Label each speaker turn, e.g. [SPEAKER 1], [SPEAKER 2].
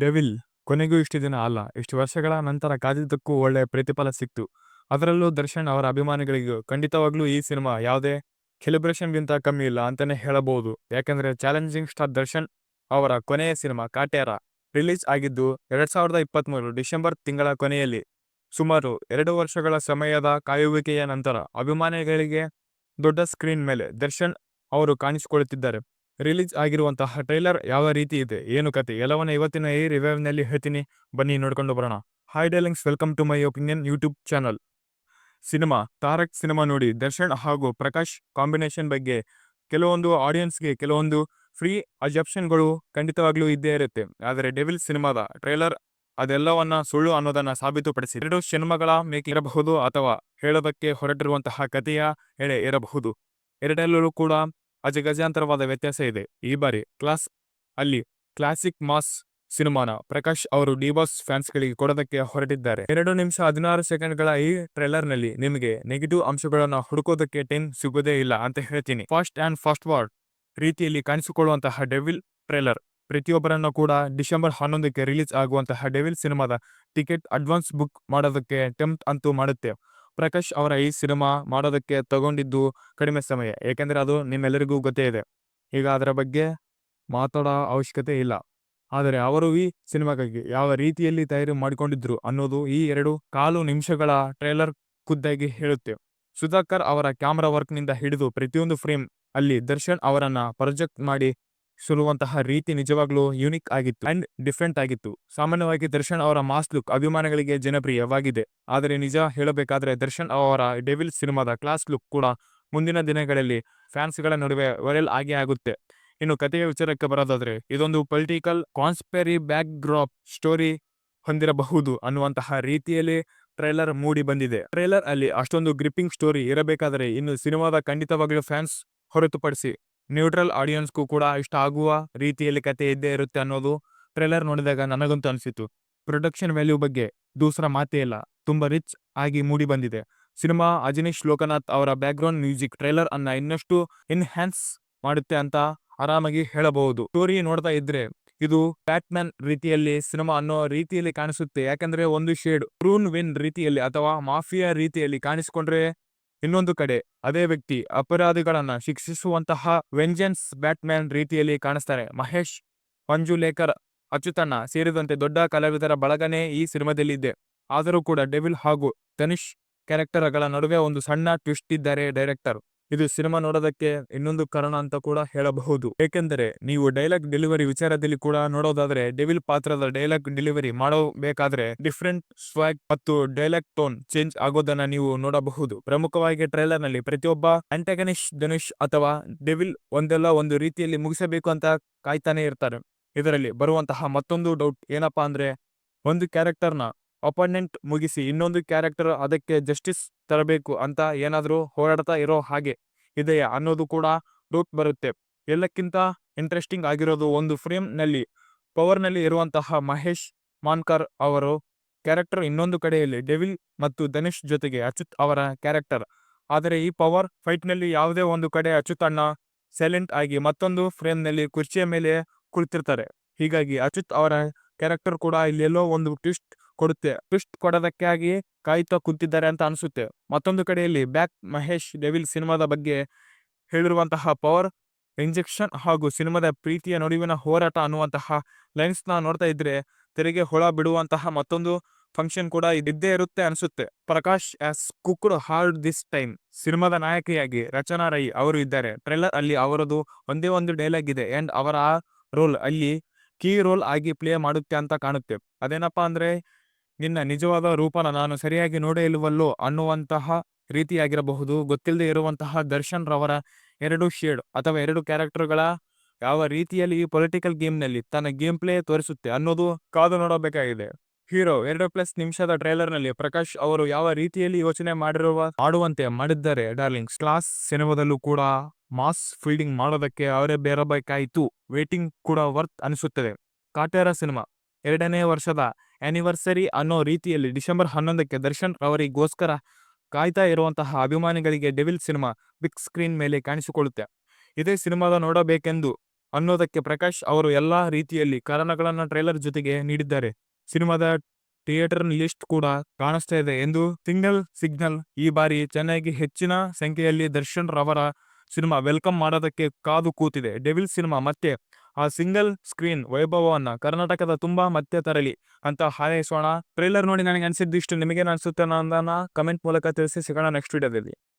[SPEAKER 1] Devil ಕೊನೆಗೂ ಇಷ್ಟು ದಿನ ಅಲ್ಲ, ಇಷ್ಟು ವರ್ಷಗಳ ನಂತರ ಕಾದಿದ್ದಕ್ಕೂ ಒಳ್ಳೆ ಪ್ರತಿಫಲ ಸಿಕ್ತು. ಅದರಲ್ಲೂ ದರ್ಶನ್ ಅವರ ಅಭಿಮಾನಿಗಳಿಗೂ ಖಂಡಿತವಾಗ್ಲೂ ಈ ಸಿನಿಮಾ ಯಾವುದೇ ಸೆಲೆಬ್ರೇಷನ್ಗಿಂತ ಕಮ್ಮಿ ಇಲ್ಲ ಅಂತಾನೆ ಹೇಳಬಹುದು. ಯಾಕಂದ್ರೆ ಚಾಲೆಂಜಿಂಗ್ ಸ್ಟಾರ್ ದರ್ಶನ್ ಅವರ ಕೊನೆಯ ಸಿನಿಮಾ ಕಾಟೇರ ರಿಲೀಸ್ ಆಗಿದ್ದು 2023 ಡಿಸೆಂಬರ್ ತಿಂಗಳ ಕೊನೆಯಲ್ಲಿ. ಸುಮಾರು 2 ವರ್ಷಗಳ ಸಮಯದ ಕಾಯುವಿಕೆಯ ನಂತರ ಅಭಿಮಾನಿಗಳಿಗೆ ದೊಡ್ಡ ಸ್ಕ್ರೀನ್ ಮೇಲೆ ದರ್ಶನ್ ಅವರು ಕಾಣಿಸಿಕೊಳ್ಳುತ್ತಿದ್ದಾರೆ. ರಿಲೀಸ್ ಆಗಿರುವಂತಹ ಟ್ರೈಲರ್ ಯಾವ ರೀತಿ ಇದೆ, ಏನು ಕತೆ, ಎಲ್ಲವನ್ನ ಇವತ್ತಿನ ಈ ರಿವ್ಯೂನಲ್ಲಿ ಹೇಳ್ತೀನಿ, ಬನ್ನಿ ನೋಡ್ಕೊಂಡು ಬರೋಣ. Hi darlings, welcome to my opinion YouTube channel. Cinema Tarak cinema ನೋಡಿ ದರ್ಶನ್ ಹಾಗೂ ಪ್ರಕಾಶ್ ಕಾಂಬಿನೇಷನ್ ಬಗ್ಗೆ ಕೆಲವೊಂದು ಆಡಿಯನ್ಸ್ಗೆ ಕೆಲವೊಂದು ಫ್ರೀ ಅಜೆಪ್ಷನ್ಗಳು ಖಂಡಿತವಾಗ್ಲೂ ಇದ್ದೇ ಇರುತ್ತೆ. ಆದರೆ ಡೆವಿಲ್ ಸಿನಿಮಾದ ಟ್ರೈಲರ್ ಅದೆಲ್ಲವನ್ನ ಸುಳ್ಳು ಅನ್ನೋದನ್ನ ಸಾಬೀತುಪಡಿಸಿ 2 ಸಿನಿಮಾಗಳ ಮೇಕಿಂಗ್ ಇರಬಹುದು ಅಥವಾ ಹೇಳೋದಕ್ಕೆ ಹೊರಟಿರುವಂತಹ ಕಥೆಯ ಎಳೆ ಇರಬಹುದು. ಎರಡರಲ್ಲೂ ಕೂಡ ಅಜಗಜಾಂತರವಾದ ವ್ಯತ್ಯಾಸ ಇದೆ. ಈ ಬಾರಿ ಕ್ಲಾಸಿಕ್ ಮಾಸ್ ಸಿನಿಮಾನ ಪ್ರಕಾಶ್ ಅವರು ಡಿಬಾಸ್ ಫ್ಯಾನ್ಸ್ಗಳಿಗೆ ಕೊಡೋದಕ್ಕೆ ಹೊರಟಿದ್ದಾರೆ. 2 ನಿಮಿಷ 16 ಸೆಕೆಂಡ್ಗಳ ಈ ಟ್ರೈಲರ್ನಲ್ಲಿ ನಿಮಗೆ ನೆಗೆಟಿವ್ ಅಂಶಗಳನ್ನ ಹುಡುಕೋದಕ್ಕೆ ಟೈಮ್ ಸಿಗೋದೇ ಇಲ್ಲ ಅಂತ ಹೇಳ್ತೀನಿ. ಫಾಸ್ಟ್ ಅಂಡ್ ಫಾರ್ವರ್ಡ್ ರೀತಿಯಲ್ಲಿ ಕಾಣಿಸಿಕೊಳ್ಳುವಂತಹ ಡೆವಿಲ್ ಟ್ರೈಲರ್ ಪ್ರತಿಯೊಬ್ಬರನ್ನ ಕೂಡ ಡಿಸೆಂಬರ್ 11ಕ್ಕೆ ರಿಲೀಸ್ ಆಗುವಂತಹ ಡೆವಿಲ್ ಸಿನಿಮಾದ ಟಿಕೆಟ್ ಅಡ್ವಾನ್ಸ್ ಬುಕ್ ಮಾಡೋದಕ್ಕೆ ಟೆಂಪ್ಟ್ ಅಂತೂ ಮಾಡುತ್ತೆ. ಪ್ರಕಾಶ್ ಅವರ ಈ ಸಿನಿಮಾ ಮಾಡೋದಕ್ಕೆ ತಗೊಂಡಿದ್ದು ಕಡಿಮೆ ಸಮಯ, ಏಕೆಂದರೆ ಅದು ನಿಮ್ಮೆಲ್ಲರಿಗೂ ಗೊತ್ತೇ ಇದೆ. ಈಗ ಅದರ ಬಗ್ಗೆ ಮಾತಾಡೋ ಅವಶ್ಯಕತೆ ಇಲ್ಲ. ಆದರೆ ಅವರು ಈ ಸಿನಿಮಾಗಾಗಿ ಯಾವ ರೀತಿಯಲ್ಲಿ ತಯಾರಿ ಮಾಡಿಕೊಂಡಿದ್ರು ಅನ್ನೋದು ಈ 2.25 ನಿಮಿಷಗಳ ಟ್ರೈಲರ್ ಖುದ್ದಾಗಿ ಹೇಳುತ್ತೆ. ಸುಧಾಕರ್ ಅವರ ಕ್ಯಾಮ್ರಾ ವರ್ಕ್ನಿಂದ ಹಿಡಿದು ಪ್ರತಿಯೊಂದು ಫ್ರೇಮ್ ಅಲ್ಲಿ ದರ್ಶನ್ ಅವರನ್ನ ಪ್ರೊಜೆಕ್ಟ್ ಮಾಡಿ ಸುರುವಂತಹ ರೀತಿ ನಿಜವಾಗ್ಲೂ ಯೂನಿಕ್ ಆಗಿತ್ತು ಅಂಡ್ ಡಿಫ್ರೆಂಟ್ ಆಗಿತ್ತು. ಸಾಮಾನ್ಯವಾಗಿ ದರ್ಶನ್ ಅವರ ಮಾಸ್ ಲುಕ್ ಅಭಿಮಾನಿಗಳಿಗೆ ಜನಪ್ರಿಯವಾಗಿದೆ. ಆದರೆ ನಿಜ ಹೇಳಬೇಕಾದ್ರೆ ದರ್ಶನ್ ಅವರ ಡೆವಿಲ್ ಸಿನಿಮಾದ ಕ್ಲಾಸ್ ಲುಕ್ ಕೂಡ ಮುಂದಿನ ದಿನಗಳಲ್ಲಿ ಫ್ಯಾನ್ಸ್ಗಳ ನಡುವೆ ವೈರಲ್ ಆಗೇ ಆಗುತ್ತೆ. ಇನ್ನು ಕಥೆಯ ವಿಚಾರಕ್ಕೆ ಬರೋದಾದ್ರೆ, ಇದೊಂದು ಪೊಲಿಟಿಕಲ್ ಕಾನ್ಸ್ಪೆರಿ ಬ್ಯಾಕ್ ಡ್ರಾಪ್ ಸ್ಟೋರಿ ಹೊಂದಿರಬಹುದು ಅನ್ನುವಂತಹ ರೀತಿಯಲ್ಲಿ ಟ್ರೈಲರ್ ಮೂಡಿ ಬಂದಿದೆ. ಟ್ರೈಲರ್ ಅಲ್ಲಿ ಅಷ್ಟೊಂದು ಗ್ರಿಪ್ಪಿಂಗ್ ಸ್ಟೋರಿ ಇರಬೇಕಾದರೆ ಇನ್ನು ಸಿನಿಮಾದ ಖಂಡಿತವಾಗ್ಲೂ ಫ್ಯಾನ್ಸ್ ಹೊರತುಪಡಿಸಿ ನ್ಯೂಟ್ರಲ್ ಆಡಿಯನ್ಸ್ಗೂ ಕೂಡ ಇಷ್ಟ ಆಗುವ ರೀತಿಯಲ್ಲಿ ಕತೆ ಇದ್ದೇ ಇರುತ್ತೆ ಅನ್ನೋದು ಟ್ರೈಲರ್ ನೋಡಿದಾಗ ನನಗಂತೂ ಅನಿಸಿತು. ಪ್ರೊಡಕ್ಷನ್ ವ್ಯಾಲ್ಯೂ ಬಗ್ಗೆ ದೂಸರ ಮಾತೇ ಇಲ್ಲ, ತುಂಬಾ ರಿಚ್ ಆಗಿ ಮೂಡಿ ಬಂದಿದೆ. ಸಿನಿಮಾ ಅಜನೀಶ್ ಲೋಕನಾಥ್ ಅವರ ಬ್ಯಾಕ್ಗ್ರೌಂಡ್ ಮ್ಯೂಸಿಕ್ ಟ್ರೈಲರ್ ಅನ್ನ ಇನ್ನಷ್ಟು ಎನ್ಹ್ಯಾನ್ಸ್ ಮಾಡುತ್ತೆ ಅಂತ ಆರಾಮಾಗಿ ಹೇಳಬಹುದು. ಸ್ಟೋರಿ ನೋಡ್ತಾ ಇದ್ರೆ ಇದು ಬ್ಯಾಟ್ಮ್ಯಾನ್ ರೀತಿಯಲ್ಲಿ ಸಿನಿಮಾ ಅನ್ನೋ ರೀತಿಯಲ್ಲಿ ಕಾಣಿಸುತ್ತೆ. ಯಾಕಂದ್ರೆ ಒಂದು ಶೇಡ್ ಪ್ರೂನ್ ವಿನ್ ರೀತಿಯಲ್ಲಿ ಅಥವಾ ಮಾಫಿಯಾ ರೀತಿಯಲ್ಲಿ ಕಾಣಿಸಿಕೊಂಡ್ರೆ, ಇನ್ನೊಂದು ಕಡೆ ಅದೇ ವ್ಯಕ್ತಿ ಅಪರಾಧಿಗಳನ್ನ ಶಿಕ್ಷಿಸುವಂತಹ ವೆಂಜೆನ್ಸ್ ಬ್ಯಾಟ್ಮ್ಯಾನ್ ರೀತಿಯಲ್ಲಿ ಕಾಣಿಸ್ತಾರೆ. ಮಹೇಶ್, ಮಂಜುಲೇಕರ್, ಅಚ್ಯುತಣ್ಣ ಸೇರಿದಂತೆ ದೊಡ್ಡ ಕಲಾವಿದರ ಬಳಗನೆ ಈ ಸಿನಿಮಾದಲ್ಲಿ ಇದೆ. ಆದರೂ ಕೂಡ ಡೆವಿಲ್ ಹಾಗೂ ಧನುಷ್ ಕ್ಯಾರೆಕ್ಟರ್ಗಳ ನಡುವೆ ಒಂದು ಸಣ್ಣ ಟ್ವಿಸ್ಟ್ ಇದ್ದಾರೆ ಡೈರೆಕ್ಟರ್. ಇದು ಸಿನಿಮಾ ನೋಡೋದಕ್ಕೆ ಇನ್ನೊಂದು ಕಾರಣ ಅಂತ ಕೂಡ ಹೇಳಬಹುದು. ಏಕೆಂದರೆ ನೀವು ಡೈಲಾಗ್ ಡೆಲಿವರಿ ವಿಚಾರದಲ್ಲಿ ಕೂಡ ನೋಡೋದಾದ್ರೆ ಡೆವಿಲ್ ಪಾತ್ರದ ಡೈಲಾಗ್ ಡೆಲಿವರಿ ಮಾಡಬೇಕಾದ್ರೆ ಡಿಫ್ರೆಂಟ್ ಸ್ವಾಗ್ ಮತ್ತು ಡೈಲಾಗ್ ಟೋನ್ ಚೇಂಜ್ ಆಗೋದನ್ನ ನೀವು ನೋಡಬಹುದು. ಪ್ರಮುಖವಾಗಿ ಟ್ರೈಲರ್ ನಲ್ಲಿ ಪ್ರತಿಯೊಬ್ಬ ಆಂಟಾಗನಿಸ್ಟ್ ಧನುಷ್ ಅಥವಾ ಡೆವಿಲ್ ಒಂದಲ್ಲ ಒಂದು ರೀತಿಯಲ್ಲಿ ಮುಗಿಸಬೇಕು ಅಂತ ಕಾಯ್ತಾನೆ ಇರ್ತಾರೆ. ಇದರಲ್ಲಿ ಬರುವಂತಹ ಮತ್ತೊಂದು ಡೌಟ್ ಏನಪ್ಪಾ ಅಂದ್ರೆ, ಒಂದು ಕ್ಯಾರೆಕ್ಟರ್ನ ಅಪೋನೆಂಟ್ ಮುಗಿಸಿ ಇನ್ನೊಂದು ಕ್ಯಾರೆಕ್ಟರ್ ಅದಕ್ಕೆ ಜಸ್ಟಿಸ್ ತರಬೇಕು ಅಂತ ಏನಾದ್ರೂ ಹೋರಾಡ್ತಾ ಇರೋ ಹಾಗೆ ಇದೆಯಾ ಅನ್ನೋದು ಕೂಡ ಡೌಟ್ ಬರುತ್ತೆ. ಎಲ್ಲಕ್ಕಿಂತ ಇಂಟ್ರೆಸ್ಟಿಂಗ್ ಆಗಿರೋದು, ಒಂದು ಫ್ರೇಮ್ ನಲ್ಲಿ ಪವರ್ ನಲ್ಲಿ ಇರುವಂತಹ ಮಹೇಶ್ ಮಾನ್ಕರ್ ಅವರು ಕ್ಯಾರೆಕ್ಟರ್, ಇನ್ನೊಂದು ಕಡೆಯಲ್ಲಿ ಡೆವಿಲ್ ಮತ್ತು ಧನುಷ್ ಜೊತೆಗೆ ಅಚ್ಯುತ್ ಅವರ ಕ್ಯಾರೆಕ್ಟರ್. ಆದರೆ ಈ ಪವರ್ ಫೈಟ್ ನಲ್ಲಿ ಯಾವುದೇ ಒಂದು ಕಡೆ ಅಚ್ಯುತ್ ಅಣ್ಣ ಸೈಲೆಂಟ್ ಆಗಿ ಮತ್ತೊಂದು ಫ್ರೇಮ್ ನಲ್ಲಿ ಕುರ್ಚಿಯ ಮೇಲೆ ಕುಳಿತಿರ್ತಾರೆ. ಹೀಗಾಗಿ ಅಚ್ಯುತ್ ಅವರ ಕ್ಯಾರೆಕ್ಟರ್ ಕೂಡ ಇಲ್ಲೆಲ್ಲೋ ಒಂದು ಟ್ವಿಸ್ಟ್ ಕೊಡೋದಕ್ಕಾಗಿ ಕಾಯ್ತಾ ಕೂತಿದ್ದಾರೆ ಅಂತ ಅನಿಸುತ್ತೆ. ಮತ್ತೊಂದು ಕಡೆಯಲ್ಲಿ ಬ್ಯಾಕ್ ಮಹೇಶ್ ಡೆವಿಲ್ ಸಿನಿಮಾದ ಬಗ್ಗೆ ಹೇಳಿರುವಂತಹ ಪವರ್ ಇಂಜೆಕ್ಷನ್ ಹಾಗೂ ಸಿನಿಮಾದ ಪ್ರೀತಿಯ ನಡುವಿನ ಹೋರಾಟ ಅನ್ನುವಂತಹ ಲೈನ್ಸ್ ನ ನೋಡ್ತಾ ಇದ್ರೆ ತೆರೆಗೆ ಹೊಳ ಬಿಡುವಂತಹ ಮತ್ತೊಂದು ಫಂಕ್ಷನ್ ಕೂಡ ಇದ್ದೇ ಇರುತ್ತೆ ಅನಿಸುತ್ತೆ. Prakash as cooked hard this time. ಸಿನಿಮಾದ ನಾಯಕಿಯಾಗಿ ರಚನಾ ರೈ ಅವರು ಇದ್ದಾರೆ. ಟ್ರೈಲರ್ ಅಲ್ಲಿ ಅವರದು ಒಂದೇ ಒಂದು ಡೈಲಾಗ್ ಇದೆ ಅಂಡ್ ಅವರ ರೋಲ್ ಅಲ್ಲಿ ಕೀ ರೋಲ್ ಆಗಿ ಪ್ಲೇ ಮಾಡುತ್ತೆ ಅಂತ ಕಾಣುತ್ತೆ. ಅದೇನಪ್ಪಾ ಅಂದ್ರೆ, ನಿನ್ನ ನಿಜವಾದ ರೂಪನ ನಾನು ಸರಿಯಾಗಿ ನೋಡೇ ಇಲ್ವಲ್ಲೋ ಅನ್ನುವಂತಹ ರೀತಿಯಾಗಿರಬಹುದು. ಗೊತ್ತಿಲ್ಲದೆ ಇರುವಂತಹ ದರ್ಶನ್ ರವರ 2 ಶೇಡ್ ಅಥವಾ 2 ಕ್ಯಾರೆಕ್ಟರ್ಗಳ ಯಾವ ರೀತಿಯಲ್ಲಿ ಈ ಪೊಲಿಟಿಕಲ್ ಗೇಮ್ ನಲ್ಲಿ ತನ್ನ ಗೇಮ್ ಪ್ಲೇ ತೋರಿಸುತ್ತೆ ಅನ್ನೋದು ಕಾದು ನೋಡಬೇಕಾಗಿದೆ. ಹೀರೋ 2+ ನಿಮಿಷದ ಟ್ರೈಲರ್ ನಲ್ಲಿ ಪ್ರಕಾಶ್ ಅವರು ಯಾವ ರೀತಿಯಲ್ಲಿ ಯೋಚನೆ ಮಾಡುವಂತೆ ಮಾಡಿದ್ದಾರೆ ಡಾರ್ಲಿಂಗ್ಸ್. ಕ್ಲಾಸ್ ಸಿನಿಮಾದಲ್ಲೂ ಕೂಡ ಮಾಸ್ ಫೀಲ್ಡಿಂಗ್ ಮಾಡೋದಕ್ಕೆ ಅವರೇ ಬೇರಬೇಕಾಯಿತು. ವೇಟಿಂಗ್ ಕೂಡ ವರ್ತ್ ಅನಿಸುತ್ತದೆ. ಕಾಟೇರ ಸಿನಿಮಾ 2ನೇ ವರ್ಷದ ಆನಿವರ್ಸರಿ ಅನ್ನೋ ರೀತಿಯಲ್ಲಿ ಡಿಸೆಂಬರ್ 11ಕ್ಕೆ ದರ್ಶನ್ ಅವರಿಗೋಸ್ಕರ ಕಾಯ್ತಾ ಇರುವಂತಹ ಅಭಿಮಾನಿಗಳಿಗೆ ಡೆವಿಲ್ ಸಿನಿಮಾ ಬಿಗ್ ಸ್ಕ್ರೀನ್ ಮೇಲೆ ಕಾಣಿಸಿಕೊಳ್ಳುತ್ತೆ. ಇದೇ ಸಿನಿಮಾದ ನೋಡಬೇಕೆಂದು ಅನ್ನೋದಕ್ಕೆ ಪ್ರಕಾಶ್ ಅವರು ಎಲ್ಲಾ ರೀತಿಯಲ್ಲಿ ಕಾರಣಗಳನ್ನ ಟ್ರೈಲರ್ ಜೊತೆಗೆ ನೀಡಿದ್ದಾರೆ. ಸಿನಿಮಾದ ಥಿಯೇಟರ್ ಲಿಸ್ಟ್ ಕೂಡ ಕಾಣಿಸ್ತಾ ಇದೆ ಎಂದು ಸಿಗ್ನಲ್ ಈ ಬಾರಿ ಚೆನ್ನೈಗೆ ಹೆಚ್ಚಿನ ಸಂಖ್ಯೆಯಲ್ಲಿ ದರ್ಶನ್ ರವರ ಸಿನಿಮಾ ವೆಲ್ಕಮ್ ಮಾಡೋದಕ್ಕೆ ಕಾದು ಕೂತಿದೆ. ಡೆವಿಲ್ ಸಿನಿಮಾ ಮತ್ತೆ ಆ ಸಿಂಗಲ್ ಸ್ಕ್ರೀನ್ ವೈಭವವನ್ನ ಕರ್ನಾಟಕದ ತುಂಬಾ ಮತ್ತೆ ತರಲಿ ಅಂತ ಹಾರೈಸೋಣ. ಟ್ರೈಲರ್ ನೋಡಿ ನನಗೆ ಅನ್ಸಿದ್ದು ಇಷ್ಟು. ನಿಮಗೇನು ಅನ್ಸುತ್ತೆ ಅನ್ನೋದನ್ನ ಕಮೆಂಟ್ ಮೂಲಕ ತಿಳಿಸಿ. ಸಿಗೋಣ ನೆಕ್ಸ್ಟ್ ವಿಡಿಯೋದಲ್ಲಿ.